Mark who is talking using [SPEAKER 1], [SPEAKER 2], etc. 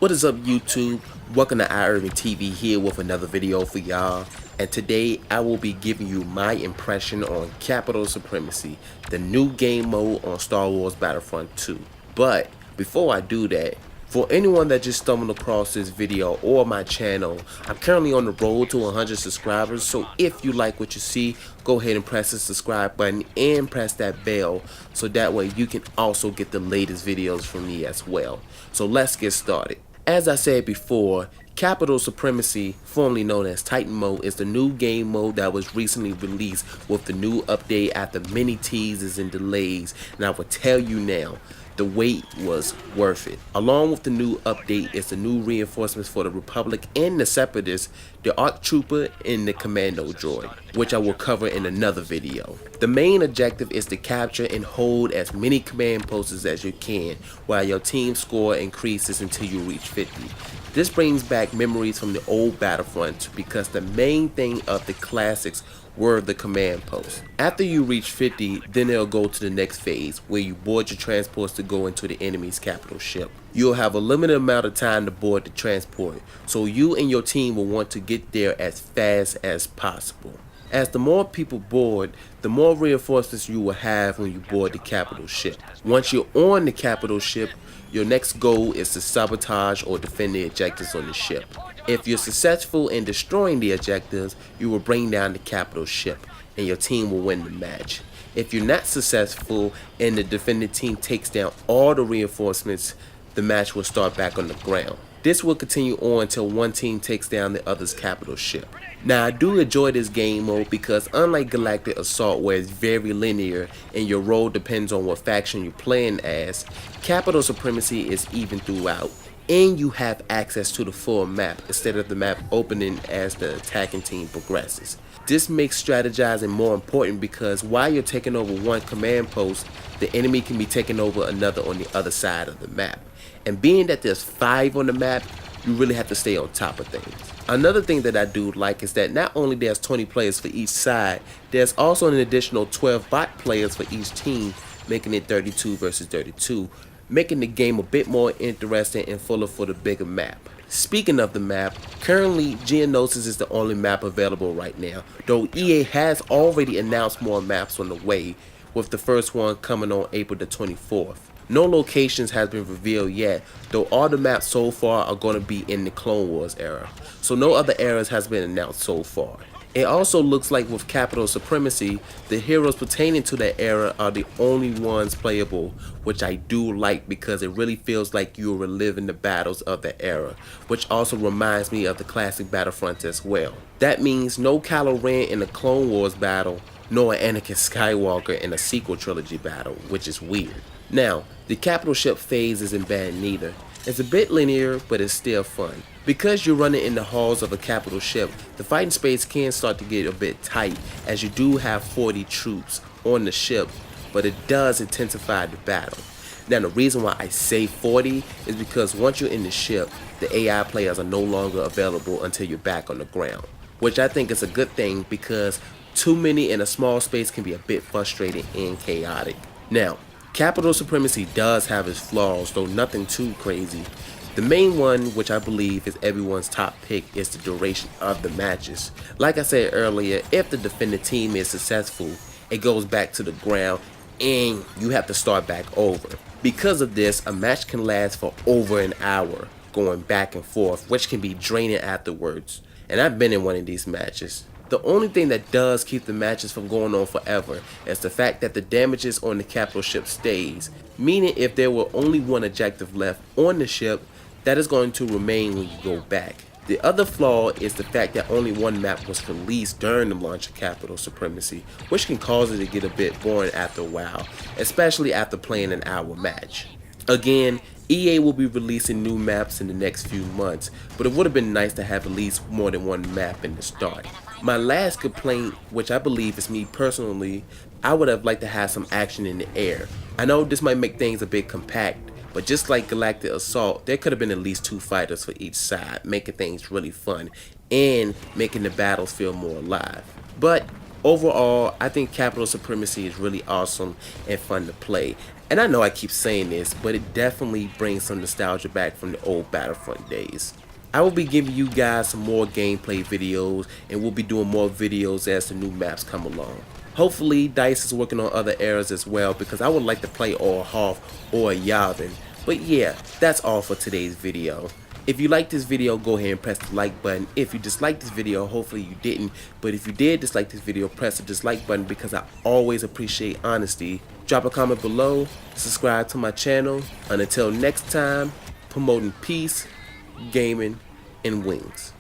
[SPEAKER 1] What is up, YouTube? Welcome to iIrvingTV here with another video for y'all. And today I will be giving you my impression on Capital Supremacy, the new game mode on Star Wars Battlefront 2. But before I do that, for anyone that just stumbled across this video or my channel, I'm currently on the road to 100 subscribers, so if you like what you see, go ahead and press the subscribe button and press that bell so that way you can also get the latest videos from me as well. So let's get started. As I said before, Capital Supremacy, formerly known as Titan Mode, is the new game mode that was recently released with the new update after many teases and delays, and I will tell you now, the wait was worth it. Along with the new update is the new reinforcements for the Republic and the Separatists, the ARC Trooper and the Commando Droid, which I will cover in another video. The main objective is to capture and hold as many command posts as you can, while your team score increases until you reach 50. This brings back memories from the old Battlefront because the main thing of the classics were the command posts. After you reach 50, then it'll go to the next phase where you board your transports to go into the enemy's capital ship. You'll have a limited amount of time to board the transport, so you and your team will want to get there as fast as possible. As the more people board, the more reinforcements you will have when you board the capital ship. Once you're on the capital ship, your next goal is to sabotage or defend the objectives on the ship. If you're successful in destroying the objectives, you will bring down the capital ship and your team will win the match. If you're not successful and the defending team takes down all the reinforcements, the match will start back on the ground. This will continue on until one team takes down the other's capital ship. Now, I do enjoy this game mode because unlike Galactic Assault where it's very linear and your role depends on what faction you're playing as, Capital Supremacy is even throughout, and you have access to the full map instead of the map opening as the attacking team progresses. This makes strategizing more important because while you're taking over one command post, the enemy can be taking over another on the other side of the map. And being that there's 5 on the map, you really have to stay on top of things. Another thing that I do like is that not only there's 20 players for each side, there's also an additional 12 bot players for each team, making it 32 versus 32, making the game a bit more interesting and fuller for the bigger map. Speaking of the map, currently Geonosis is the only map available right now, though EA has already announced more maps on the way, with the first one coming on April the 24th. No locations has been revealed yet, though all the maps so far are going to be in the Clone Wars era, so no other eras has been announced so far. It also looks like with Capital Supremacy, the heroes pertaining to that era are the only ones playable, which I do like because it really feels like you're reliving the battles of the era, which also reminds me of the classic Battlefront as well. That means no Kylo Ren in the Clone Wars battle, nor Anakin Skywalker in a sequel trilogy battle, which is weird. Now, the capital ship phase isn't bad neither. It's a bit linear, but it's still fun. Because you're running in the halls of a capital ship, the fighting space can start to get a bit tight as you do have 40 troops on the ship, but it does intensify the battle. Now, the reason why I say 40 is because once you're in the ship, the AI players are no longer available until you're back on the ground, which I think is a good thing because too many in a small space can be a bit frustrating and chaotic. Now, Capital Supremacy does have its flaws, though nothing too crazy. The main one, which I believe is everyone's top pick, is the duration of the matches. Like I said earlier, if the defending team is successful, it goes back to the ground and you have to start back over. Because of this, a match can last for over an hour, going back and forth, which can be draining afterwards. And I've been in one of these matches. The only thing that does keep the matches from going on forever is the fact that the damages on the capital ship stays, meaning if there were only one objective left on the ship, that is going to remain when you go back. The other flaw is the fact that only one map was released during the launch of Capital Supremacy, which can cause it to get a bit boring after a while, especially after playing an hour match. Again, EA will be releasing new maps in the next few months, but it would have been nice to have at least more than one map in the start. My last complaint, which I believe is me personally, I would have liked to have some action in the air. I know this might make things a bit compact, but just like Galactic Assault, there could have been at least 2 fighters for each side, making things really fun and making the battles feel more alive. But overall, I think Capital Supremacy is really awesome and fun to play. And I know I keep saying this, but it definitely brings some nostalgia back from the old Battlefront days. I will be giving you guys some more gameplay videos, and we'll be doing more videos as the new maps come along. Hopefully DICE is working on other eras as well, because I would like to play or Hoth or Yavin. But yeah, that's all for today's video. If you like this video, go ahead and press the like button. If you disliked this video, hopefully you didn't. But if you did dislike this video, press the dislike button, because I always appreciate honesty. Drop a comment below, subscribe to my channel, and until next time, promoting peace, gaming, and wings.